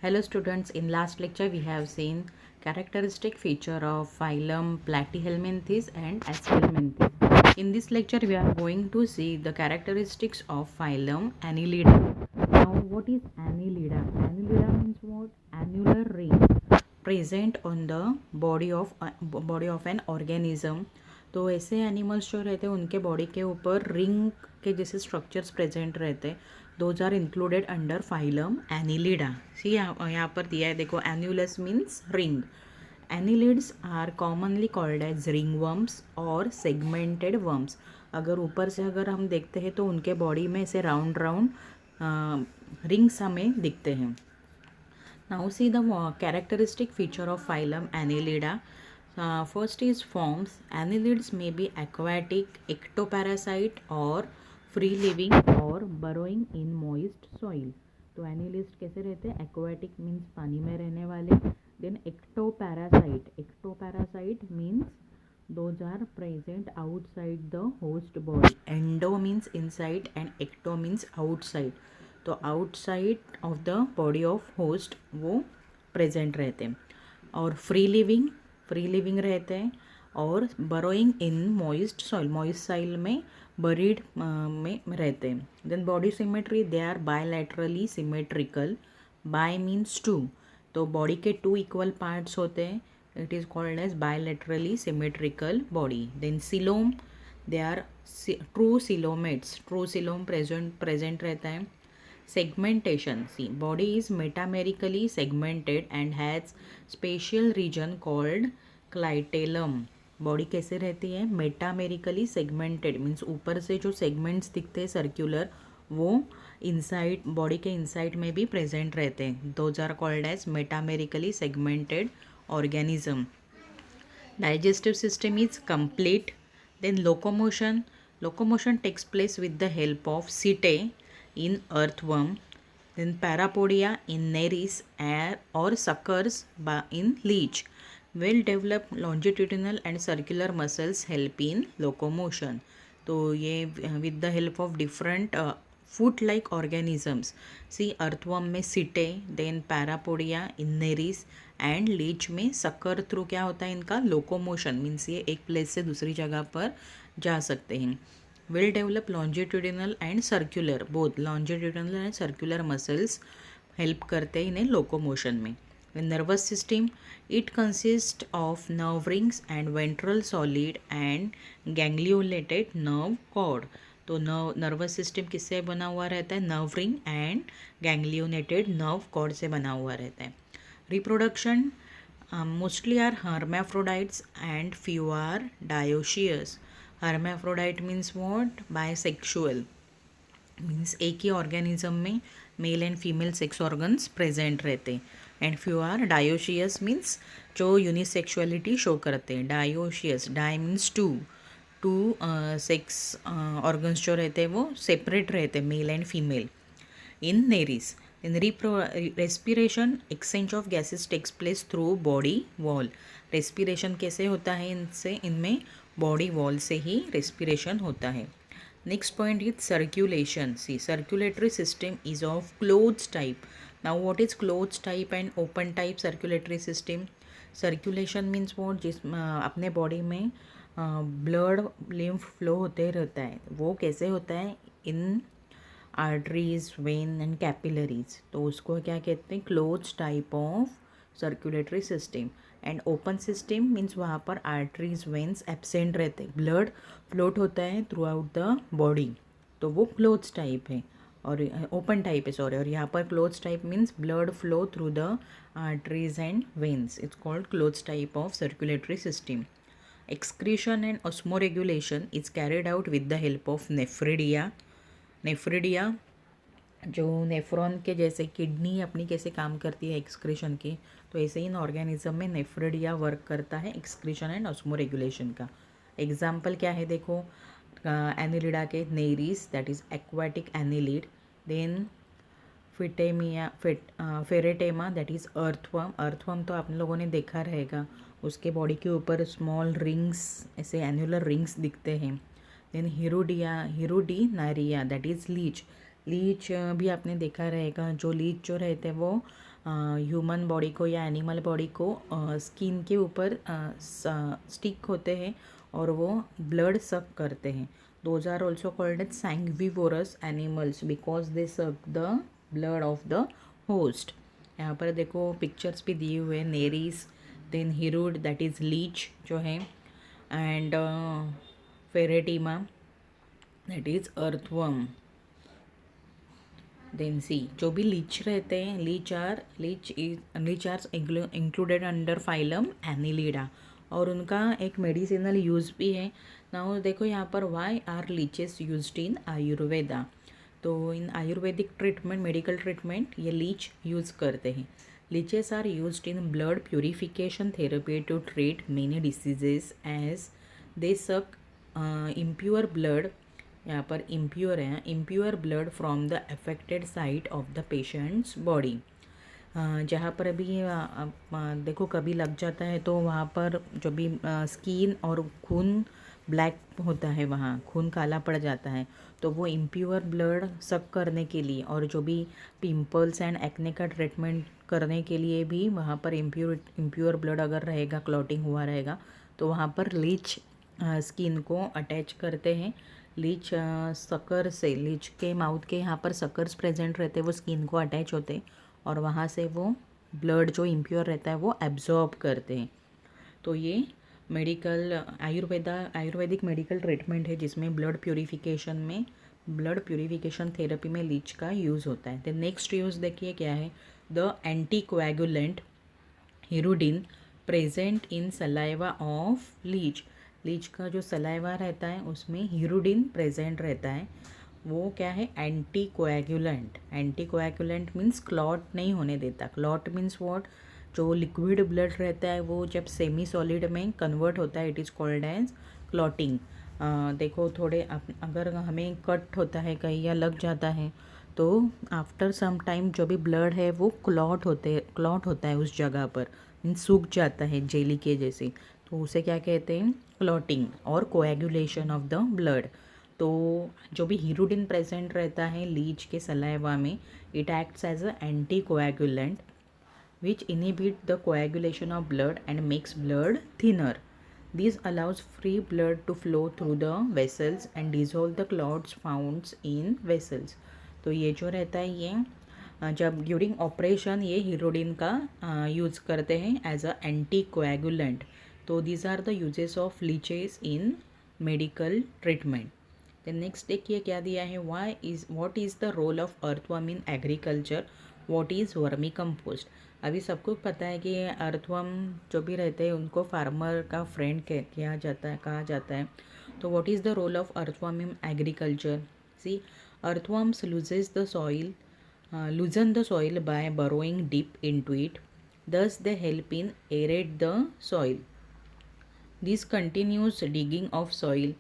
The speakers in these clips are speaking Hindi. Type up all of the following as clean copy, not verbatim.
Hello students, in last lecture we have seen characteristic feature of phylum Platyhelminthes and Aschelminthes. In this lecture we are going to see the characteristics of phylum Annelida. Now what is Annelida? Annelida means what? Annular ring present on the body of an organism. तो ऐसे एनिमल्स जो रहते हैं उनके बॉडी के ऊपर रिंग के जैसे स्ट्रक्चर्स प्रेजेंट रहते हैं. Those are included under phylum annelida. See यहाँ पर दिया है देखो, annulus means ring. Annelids are commonly called as ring worms और सेगमेंटेड वर्म्स. अगर ऊपर से अगर हम देखते हैं तो उनके बॉडी में ऐसे राउंड राउंड रिंग्स हमें दिखते हैं. Now see the characteristic feature of phylum Annelida. First is forms. Annelids may be aquatic, ectoparasite or free living or burrowing in moist soil. तो एनिलिस्ट कैसे रहते हैं? एक्वाटिक मीन्स पानी में रहने वाले. Then ectoparasite means those are present outside the host body. Endo means inside and ecto means outside. तो outside of the body of host वो प्रेजेंट रहते हैं. और फ्री लिविंग रहते हैं. और बरोइंग इन मॉइस्ट सॉइल में बरीड में रहते हैं. Then body symmetry, they are bilaterally symmetrical. Bi means two. तो बॉडी के टू इक्वल पार्ट्स होते हैं. It is called as bilaterally symmetrical body. Then coelom, they are true coelomates. True coelom present रहता है. Segmentation. See, body is metamerically segmented and has spatial region called clitellum. Body कैसे रहती है? मेटामेरिकली सेगमेंटेड मीन्स ऊपर से जो सेगमेंट्स दिखते हैं सर्क्यूलर, वो इनसाइड बॉडी के इनसाइड में भी प्रेजेंट रहते हैं. Those are called as metamerically segmented organism. Digestive system is complete. Then locomotion takes place with the help of setae in earthworm. Then parapodia in nereis or suckers in leech. Well developed longitudinal and circular muscles help in locomotion. तो ये with the help of different foot like organisms. See, earthworm में setae, then parapodia, in nereis and leech में सकर थ्रू क्या होता है इनका? लोकोमोशन मीन्स ये एक प्लेस से दूसरी जगह पर जा सकते हैं. Well develop longitudinal and circular, both longitudinal and circular muscles help करते हैं इन्हें लोकोमोशन में. Nervous system, it consist of nerve rings and ventral solid and gangliolated nerve cord. तो नर्वस सिस्टम किससे बना हुआ रहता है? Nerve ring and ganglionated nerve cord से बना हुआ रहता है. Reproduction, mostly are hermaphrodites and few are dioecious. hermaphrodite means what? Bisexual means एक ही ऑर्गेनिज्म में mail and female sex organs present रहते हैं. And few are dioecious means जो यूनिसेक्सुअलिटी शो करते हैं. Dioecious, di means two sex organs जो रहते हैं वो सेपरेट रहते हैं, male and female. In Nereis, in respiration, exchange of gases takes place through body wall. Respiration कैसे होता है इनमें? बॉडी वॉल से ही रेस्पिरेशन होता है. Next point is circulation. See, circulatory system is of closed type. Now what is closed type and open type circulatory system? Circulation means what? जिस अपने बॉडी में ब्लड लिम्फ फ्लो होते रहता है, वो कैसे होता है? इन आर्टरीज, वेन एंड कैपिलरीज. तो उसको क्या कहते हैं? Close type of circulatory system. And open system means वहाँ पर आर्टरीज, वेन्स एब्सेंट रहते हैं, ब्लड फ्लोट होता है थ्रू आउट द बॉडी, तो वो क्लोज टाइप है. और ओपन टाइप है, सॉरी. और यहाँ पर close type means blood flow through the arteries and veins. It's called close type of circulatory system. Excretion and osmoregulation is carried out with the help of nephridia जो नेफ्रॉन के जैसे किडनी अपनी कैसे काम करती है एक्सक्रीशन की, तो ऐसे ही इन ऑर्गेनिज्म में नेफ्रिडिया वर्क करता है एक्सक्रीशन एंड ऑस्मोरेगुलेशन का. एग्जाम्पल क्या है देखो, एनिलिडा के nereis that is aquatic annelid. Then pheretima that is earthworm तो आप लोगों ने देखा रहेगा, उसके बॉडी के ऊपर स्मॉल रिंग्स, ऐसे एनुलर रिंग्स दिखते हैं. देन हिरुडी नारिया दैट इज़ लीच. लीच भी आपने देखा रहेगा, जो लीच जो रहते हैं वो ह्यूमन बॉडी को या एनिमल बॉडी को स्किन के ऊपर स्टिक होते हैं और वो ब्लड सक करते हैं. Those are also called as sanguivorous animals because they suck the blood of the host. यहाँ पर देखो पिक्चर्स भी दिए हुए हैं. Nereis, then hirudo that is leech जो है, and pheretima that is earthworm. Then see जो भी लीच रहते हैं, leech are included under phylum annelida और उनका एक मेडिसिनल यूज़ भी है. नाउ देखो यहाँ पर why are leeches used in Ayurveda. तो in Ayurvedic treatment, medical treatment ये लीच यूज़ करते हैं. Leeches are used in blood purification therapy to treat many diseases as they suck impure blood. यहाँ पर इम्प्योर है, impure blood from the affected site of the patient's body. जहाँ पर अभी देखो कभी लग जाता है तो वहाँ पर जो भी स्किन और खून ब्लैक होता है, वहाँ खून काला पड़ जाता है, तो वो इम्प्योर ब्लड सक करने के लिए और जो भी पिंपल्स एंड एक्ने का ट्रीटमेंट करने के लिए भी वहाँ पर इम्प्योर ब्लड अगर रहेगा, क्लॉटिंग हुआ रहेगा, तो वहाँ पर लीच स्किन को अटैच करते हैं. लीच सकर से, लीच के माउथ के यहाँ पर सकर्स प्रेजेंट रहते हैं, वो स्किन को अटैच होते हैं और वहाँ से वो ब्लड जो इम्प्योर रहता है वो एब्जॉर्ब करते हैं. तो ये आयुर्वेदिक मेडिकल ट्रीटमेंट है जिसमें ब्लड प्यूरिफिकेशन थेरेपी में लीच का यूज़ होता है. तो नेक्स्ट यूज़ देखिए क्या है. The anticoagulant hirudin present in saliva of leech. Leech का जो सलाइवा रहता है उसमें हिरुडिन प्रेजेंट रहता है. वो क्या है, एंटी कोएगुलेंट मीन्स क्लॉट नहीं होने देता. क्लॉट मीन्स व्हाट, जो लिक्विड ब्लड रहता है वो जब सेमी सॉलिड में कन्वर्ट होता है, it is called as clotting. देखो थोड़े अगर हमें कट होता है कहीं या लग जाता है तो आफ्टर सम टाइम जो भी ब्लड है वो क्लॉट होता है उस जगह पर, मीन्स सूख जाता है जेली के जैसे, तो उसे क्या कहते हैं, क्लॉटिंग और कोएगुलेशन ऑफ द ब्लड. तो जो भी हीरोडिन प्रेजेंट रहता है लीच के सलाइवा में, it acts as a anti coagulant which inhibit the coagulation of blood and makes blood thinner. This allows free blood to flow through the vessels and dissolve the clots found in vessels. तो ये जो रहता है ये जब ड्यूरिंग ऑपरेशन ये हीरोडिन का यूज़ करते हैं एज अ एंटी कोएगुलेंट. तो these are the uses of leeches in medical treatment. Then next देखिए क्या दिया है. What is the role of earthworm in agriculture. What is vermicompost. अभी सबको पता है कि अर्थवर्म जो भी रहते हैं उनको फार्मर का फ्रेंड कहा जाता है. तो what is the role of earthworm in agriculture. See, earthworms loosen the soil by burrowing deep into it. Thus they help in aerate the soil. This continuous digging of soil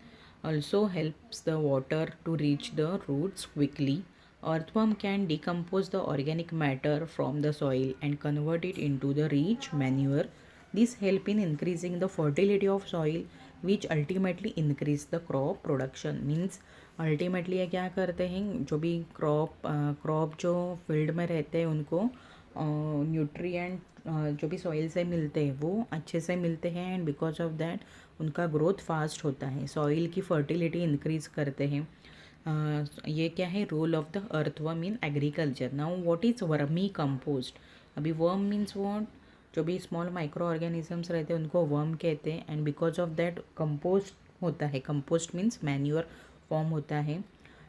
also helps the water to reach the roots quickly. Earthworm can decompose the organic matter from the soil and convert it into the rich manure. This helps in increasing the fertility of soil, which ultimately increase the crop production. Means ultimately ये क्या करते हैं, जो भी क्रॉप जो फील्ड में रहते हैं उनको न्यूट्रिएंट जो भी सॉइल से मिलते हैं वो अच्छे से मिलते हैं एंड बिकॉज ऑफ दैट उनका ग्रोथ फास्ट होता है. सॉइल की फर्टिलिटी इंक्रीज़ करते हैं. ये क्या है, role of the earthworm in agriculture. Now what is vermicompost. अभी वर्म मीन्स व्हाट, जो भी स्मॉल माइक्रो ऑर्गेनिजम्स रहते हैं उनको वर्म कहते हैं and because of that compost होता है. कंपोस्ट मीन्स मैन्योर फॉर्म होता है.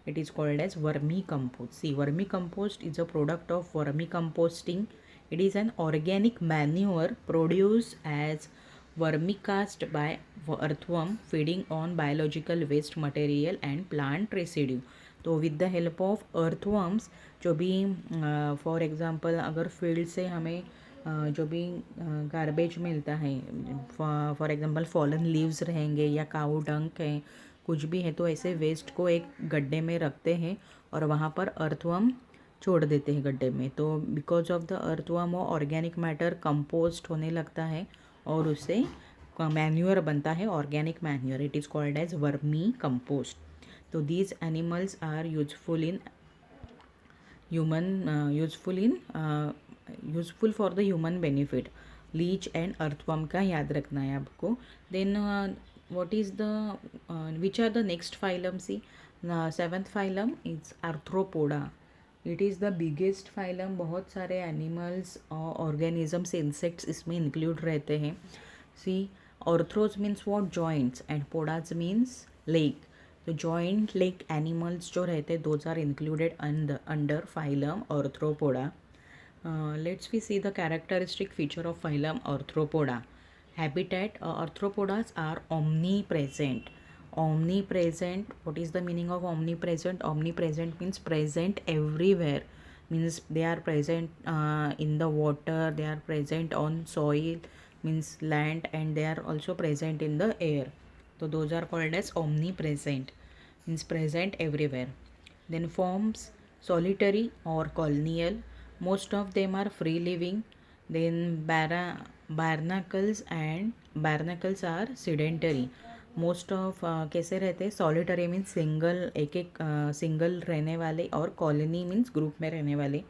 It is called as vermi compost. See, vermicompost is a product of vermicomposting. It is an organic manure produced as vermicast by earthworm feeding on biological waste material and plant residue. तो with the help of earthworms जो भी फॉर एग्ज़ाम्पल अगर फील्ड से हमें जो भी गार्बेज मिलता है, फॉर एग्ज़ाम्पल फॉलन लीव्स रहेंगे या काऊ डंक है, कुछ भी है, तो ऐसे वेस्ट को एक गड्ढे में रखते हैं और वहाँ पर earthworm छोड़ देते हैं गड्ढे में. तो बिकॉज ऑफ द अर्थवर्म वो ऑर्गेनिक मैटर कंपोस्ट होने लगता है और उससे मैन्यूअर बनता है, organic manure. It is called as vermi compost. तो these animals are useful in useful for the human benefit. Leech and earthworm का याद रखना है आपको. Then what is the which are the next phylum? See, seventh phylum is arthropoda. It is the biggest phylum. बहुत सारे एनिमल्स और ऑर्गेनिजम्स, इंसेक्ट्स इसमें इंक्लूड रहते हैं. See, arthros means what? Joints, and podas means leg. तो जॉइंट लेग एनिमल्स जो रहते हैं those are included under phylum arthropoda. Let's we see the characteristic feature of phylum Arthropoda. Habitat, arthropodas are omnipresent. Omnipresent, what is the meaning of omnipresent? Omnipresent means present everywhere. Means they are present in the water, they are present on soil, means land, and they are also present in the air. So those are called as omnipresent, means present everywhere. Then forms solitary or colonial. Most of them are free living. Then barnacles are sedentary. Most of कैसे रहते हैं? सॉलिटरी मीन्स सिंगल, एक एक सिंगल रहने वाले, और कॉलोनी मीन्स ग्रुप में रहने वाले.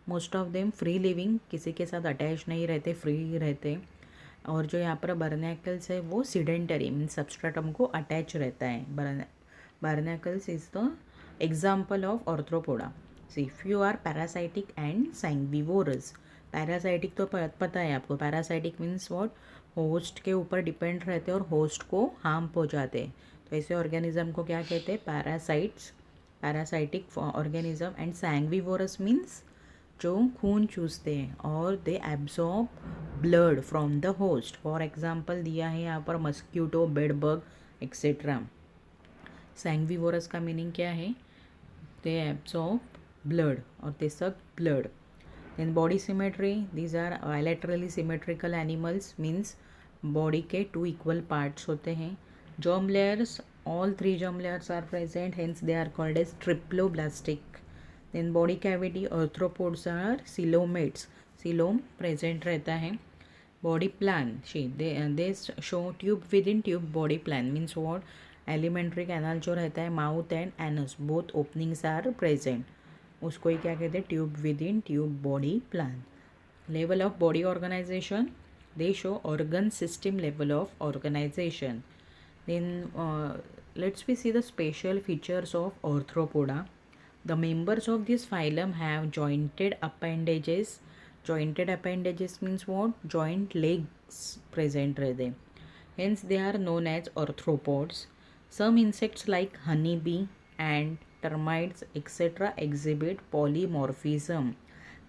Most of them free living, किसी के साथ अटैच नहीं रहते, फ्री रहते. और जो यहाँ पर बर्नैकल्स है वो सीडेंटरी मीन्स सबस्ट्रेटम को अटैच रहता है. Barnacles is the example of arthropoda. See, few are parasitic and sanguivorous. Parasitic तो पता है आपको. Parasitic means what? होस्ट के ऊपर डिपेंड रहते और होस्ट को हार्म पहुँचाते. तो ऐसे ऑर्गेनिज्म को क्या कहते हैं? Parasites, parasitic organism. And sanguivorous means जो खून चूसते हैं, और they absorb blood from the host. For example दिया है यहाँ पर मस्क्यूटो, बेडबग एक्सेट्रा. सैंग्विवोरस का मीनिंग क्या है? दे एब्जॉर्ब ब्लड और they suck blood. Then body symmetry, these are bilaterally symmetrical animals. Means body के 2 इक्वल पार्ट्स होते हैं. Germ layers, all 3 germ layers are present, hence they are called as triploblastic. Then body cavity, arthropods are coelomates. Coelom present रहता है. Body plan, they show tube within tube body plan. Means what? Alimentary canal जो रहता है, mouth and anus, both openings are present. उसको ही क्या कहते हैं? Tube with in tube body plan. Level of body organisation, they show organ system level of organisation. Then let's we see the special features of arthropoda. The members of this phylum have jointed appendages. Jointed appendages means what? Joint legs present रहते. Hence they are known as arthropods. Some insects like honey bee and termites etc. exhibit polymorphism.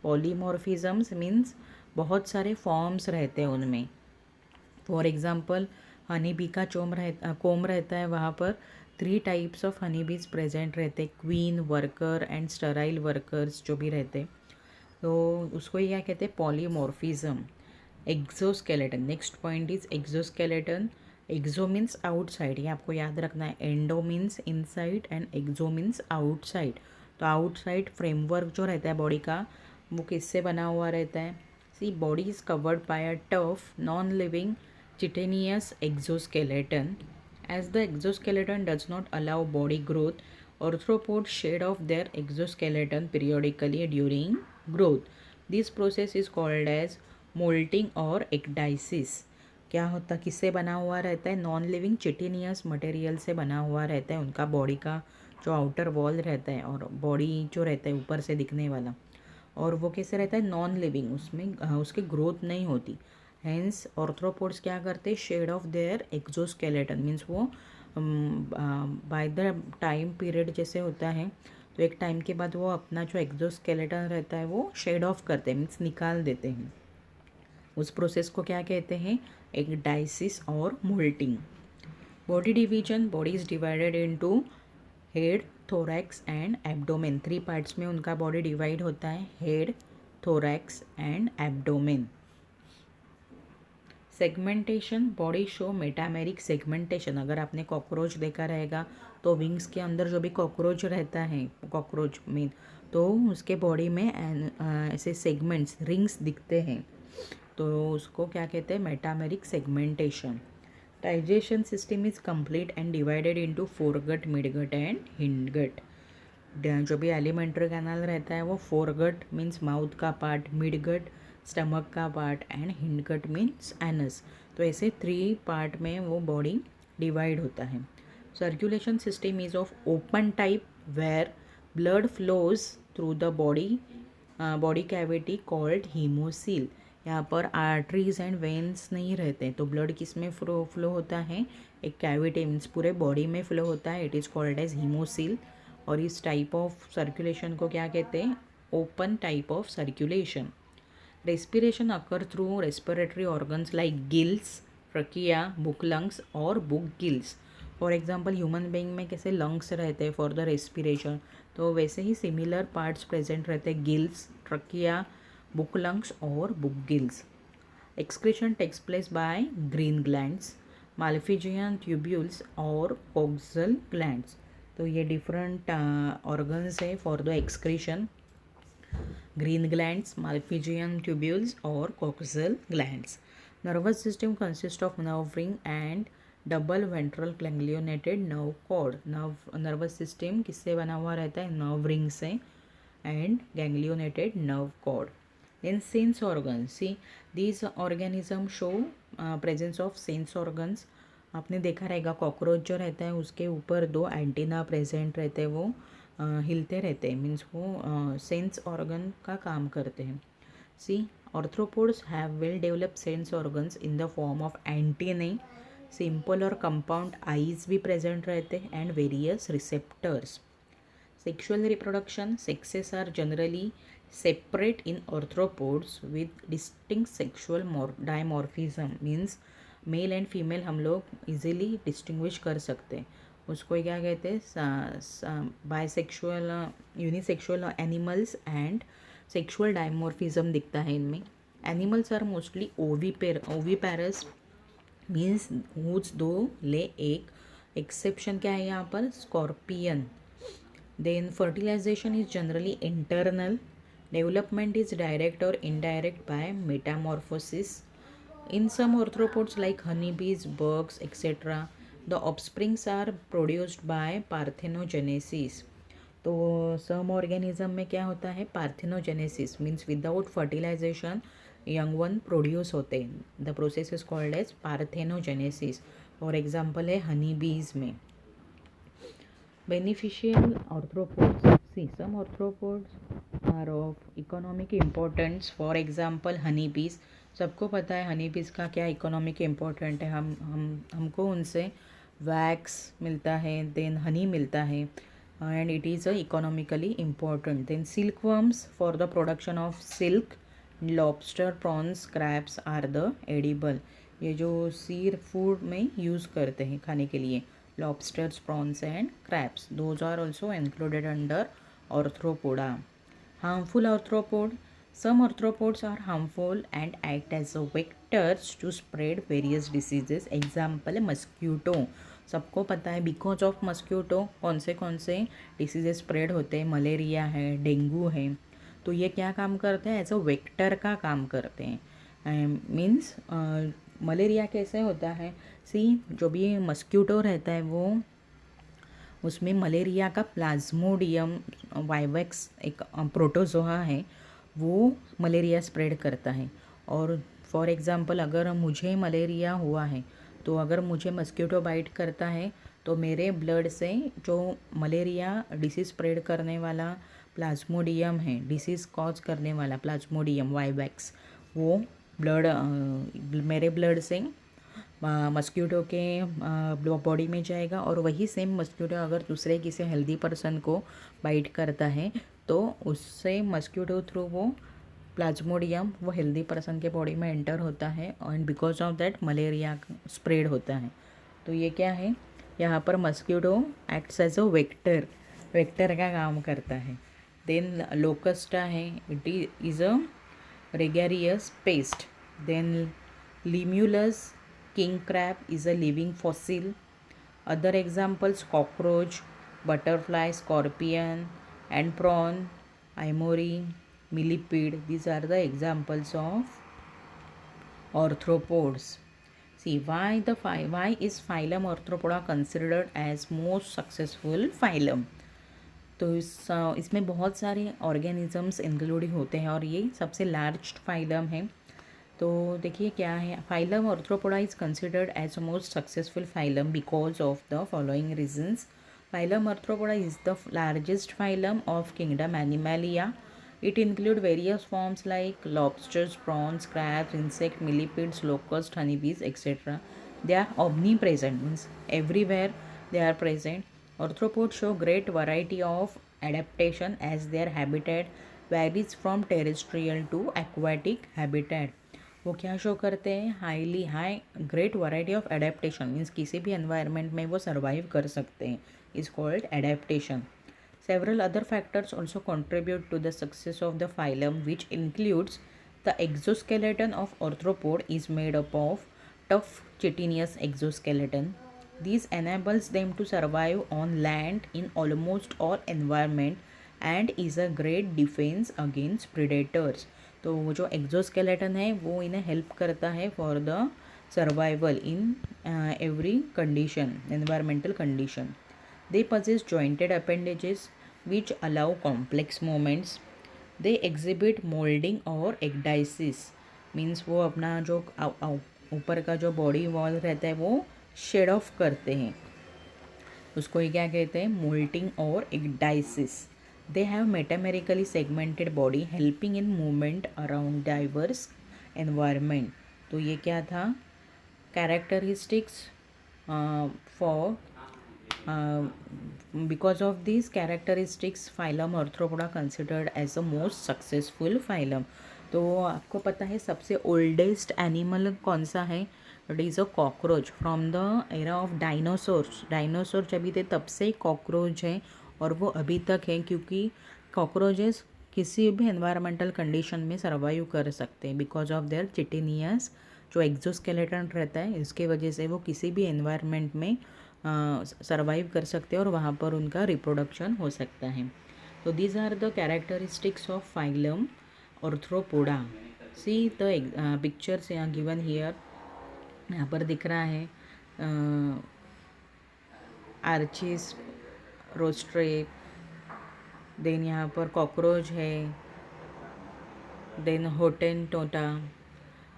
Polymorphisms means बहुत सारे फॉर्म्स रहते हैं उनमें. फॉर एग्जाम्पल हनी बी का कोम रहता है, वहाँ पर 3 types of honey bees present रहते. Queen, worker and sterile workers जो भी रहते, तो उसको क्या कहते हैं? Polymorphism. Exoskeleton, next point is exoskeleton. Exo means outside, ये आपको याद रखना है. Endo means inside and exo means outside. तो आउटसाइड फ्रेमवर्क जो रहता है बॉडी का, वो किससे बना हुआ रहता है? See, body is covered by a tough non living chitinous exoskeleton. As the exoskeleton does not allow body growth, arthropod shed of their exoskeleton periodically during growth. This process is called as molting और एक्डाइसिस. क्या होता, किससे बना हुआ रहता है? नॉन लिविंग चिटिनियस मटेरियल से बना हुआ रहता है उनका बॉडी का जो आउटर वॉल रहता है, और बॉडी जो रहता है ऊपर से दिखने वाला, और वो कैसे रहता है? नॉन लिविंग, उसमें उसकी ग्रोथ नहीं होती. हेंस ऑर्थ्रोपोड्स क्या करते हैं? Shed of their exoskeleton. Means वो बाय द टाइम पीरियड जैसे होता है, तो एक टाइम के बाद वो अपना जो एक्सोस्केलेटन रहता है वो शेड ऑफ करते हैं, मीन्स निकाल देते हैं. उस प्रोसेस को क्या कहते हैं? एक डाइसिस और moulting. Body division, body is divided into head, thorax and abdomen. 3 parts में उनका बॉडी डिवाइड होता है, head, thorax and abdomen. Segmentation, body show metameric segmentation. अगर आपने कॉकरोच देखा रहेगा तो विंग्स के अंदर जो भी कॉकरोच रहता है, कॉकरोच में, तो उसके बॉडी में ऐसे सेगमेंट्स, रिंग्स दिखते हैं, तो उसको क्या कहते हैं? Metameric segmentation. Digestion system is complete and divided into foregut, midgut and hindgut. जो भी एलिमेंट्री कैनाल रहता है वो फोरगट मीन्स माउथ का पार्ट, मिड गट स्टमक का part and hind gut means anus. तो ऐसे 3 पार्ट में वो बॉडी डिवाइड होता है। Circulation system is of open type where blood flows through the body cavity called haemocoel. यहाँ पर आर्टरीज एंड वेन्स नहीं रहते, तो ब्लड किस में फ्लो होता है, एक कैविटी मीन्स पूरे बॉडी में फ्लो होता है, it is called as haemocoel. और इस टाइप ऑफ सर्कुलेशन को क्या कहते हैं, open type of circulation. Respiration occur through respiratory organs like gills, trachea, book lungs और book gills. For example human being में कैसे लंग्स रहते हैं फॉर द रेस्पिरेशन, तो वैसे ही सिमिलर पार्ट्स प्रेजेंट रहते हैं, गिल्स, ट्रकिया, बुक लंग्स और book gills. Excretion takes place by green glands, malpighian tubules और कोक्सल ग्लैंड्स। तो ये डिफरेंट ऑर्गन्स है for the excretion, green glands, malpighian tubules और coxal glands. Nervous system consist of nerve ring and double ventral ganglionated nerve cord. Nervous system किससे बना हुआ रहता है, नर्व रिंग से and ganglionated nerve cord. Then sense organ, see these organism show presence of sense organs. आपने देखा रहेगा कॉकरोच जो रहता है उसके ऊपर 2 एंटीना प्रेजेंट रहते हैं, वो हिलते रहते हैं, मीन्स वो सेंस ऑर्गन का काम करते हैं। See arthropods have well developed sense organs in the form of antennae, simple और कंपाउंड आईज भी प्रेजेंट रहते हैं and various receptors. Sexual reproduction, sexes are generally separate in arthropods with distinct sexual dimorphism, means mail and female हम लोग इजीली डिस्टिंग्विश कर सकते हैं। उसको क्या कहते हैं, bisexual, unisexual animals and sexual dimorphism दिखता है इनमें। Animals are mostly oviparous means whose 2 lay egg, exception क्या है यहाँ पर, scorpion. Then fertilization is generally internal. Development is direct or indirect by metamorphosis. In some arthropods like honeybees, bugs, etc., the offsprings are produced by parthenogenesis. तो सम ऑर्गेनिज्म में क्या होता है, parthenogenesis means without fertilisation young one produce होते हैं, the process is called as parthenogenesis. For example है हनी बीज में। Beneficial arthropods. See, some arthropods are of economic importance. For example, honeybees. सबको पता है honeybees का क्या इकोनॉमिक इम्पोर्टेंट है, हमको उनसे वैक्स मिलता है, देन हनी मिलता है and it is economically important. Then silk worms for the production of silk, lobster, prawns, crabs are the edible. ये जो सी फूड में यूज़ करते हैं खाने के लिए, lobsters, prawns and crabs, those are also included under arthropoda. Harmful arthropod, some arthropods are harmful and act as a vectors to spread various diseases. Example mosquito, सबको पता है बिकॉज ऑफ मस्क्यूटो कौन से डिसीजेज स्प्रेड होते हैं, मलेरिया है, डेंगू है। तो ये क्या काम करते हैं, एज अ वेक्टर का काम करते हैं। मीन्स मलेरिया कैसे होता है, सी जो भी मस्क्यूटो रहता है वो उसमें मलेरिया का प्लाज्मोडियम वाइवेक्स एक प्रोटोजोआ है, वो मलेरिया स्प्रेड करता है। और फॉर एग्ज़ाम्पल अगर मुझे मलेरिया हुआ है तो अगर मुझे मस्क्यूटो बाइट करता है तो मेरे ब्लड से जो मलेरिया डिसीज़ स्प्रेड करने वाला प्लाज्मोडियम है, डिसीज़ कॉज करने वाला प्लाज्मोडियम वाइवेक्स, वो ब्लड मेरे ब्लड से मस्क्यूटो के बॉडी में जाएगा और वही सेम मस्क्यूटो अगर दूसरे किसी हेल्दी पर्सन को बाइट करता है तो उससे मस्क्यूटो थ्रू वो प्लाज्मोडियम वो हेल्दी पर्सन के बॉडी में एंटर होता है and because of that malaria spread होता है। तो ये क्या है, यहाँ पर mosquito acts as a vector का काम करता है। देन लोकस्टा है, it is a gregarious pest. Then limulus king crab is a living fossil. Other examples cockroach, butterfly, scorpion and prawn, amory, millipede. These are the examples of arthropods. See why is phylum Arthropoda considered as most successful phylum? तो इसमें बहुत सारे ऑर्गेनिजम्स इंक्लूड होते हैं और ये सबसे लार्ज फाइलम है। तो देखिए क्या है, phylum Arthropoda is considered as most successful phylum because of the following reasons. Phylum Arthropoda is the largest phylum of kingdom Animalia. It includes various forms like lobsters, prawns, crabs, insects, millipedes, locusts, honeybees, etc. They are omnipresent, means everywhere they are present. Arthropods show great variety of adaptation as their habitat varies from terrestrial to aquatic habitat. वो क्या शो करते हैं, high great variety of adaptation, means किसी भी एनवायरनमेंट में वो सर्वाइव कर सकते हैं, is called adaptation. Several other factors also contribute to the success of the phylum, which includes the exoskeleton of arthropod is made up of tough chitinous exoskeleton. This enables them to survive on land in almost all environment and is a great defense against predators. तो वो जो एक्जोस्केलेटन है वो इन्हें हेल्प करता है for the survival in every condition, environmental condition. They possess jointed appendages which allow complex movements. They exhibit molding और ecdysis, मीन्स वो अपना जो ऊपर का जो बॉडी वॉल रहता है वो शेड ऑफ करते हैं, उसको ही क्या कहते हैं, मोल्टिंग और ecdysis. They have metamerically segmented body helping in movement around diverse environment. तो ये क्या था, characteristics for because of these characteristics phylum arthropoda considered as the most successful phylum. तो आपको पता है सबसे ओल्डेस्ट एनिमल कौन सा है, it is a cockroach from the era of dinosaurs. Dinosaur जब भी थे तब से कॉकरोच है और वो अभी तक है, क्योंकि कॉकरोचेस किसी भी एनवायरमेंटल कंडीशन में सर्वाइव कर सकते हैं बिकॉज ऑफ देयर चिटिनियस जो एक्जोस्केलेटन रहता है, इसके वजह से वो किसी भी एनवायरनमेंट में सर्वाइव कर सकते हैं और वहाँ पर उनका रिप्रोडक्शन हो सकता है. तो these are the characteristics of phylum Arthropoda. See the pictures यहाँ गिवन हियर, यहाँ पर दिख रहा है आर्चिस, रोस्ट्रेप, देन यहाँ पर कॉकरोच है, देन होटेनटोटा.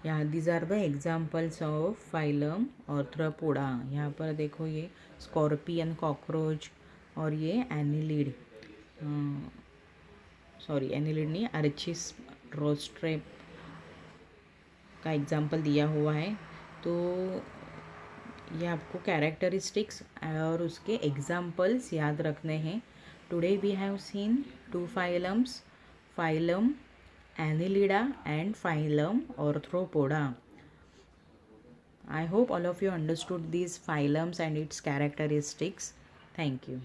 यहाँ these are the examples of phylum Arthropoda. यहाँ पर देखो ये स्कॉर्पियन, कॉकरोच और ये एनिलिड, सॉरी एनिलिड नहीं, आर्चिस रोस्ट्रेप का एग्जाम्पल दिया हुआ है. तो ये आपको कैरेक्टरिस्टिक्स और उसके एग्जाम्पल्स याद रखने हैं. Today we have seen 2 phylums, phylum Annelida and phylum Arthropoda. I hope all of you understood these phylums and its characteristics. Thank you.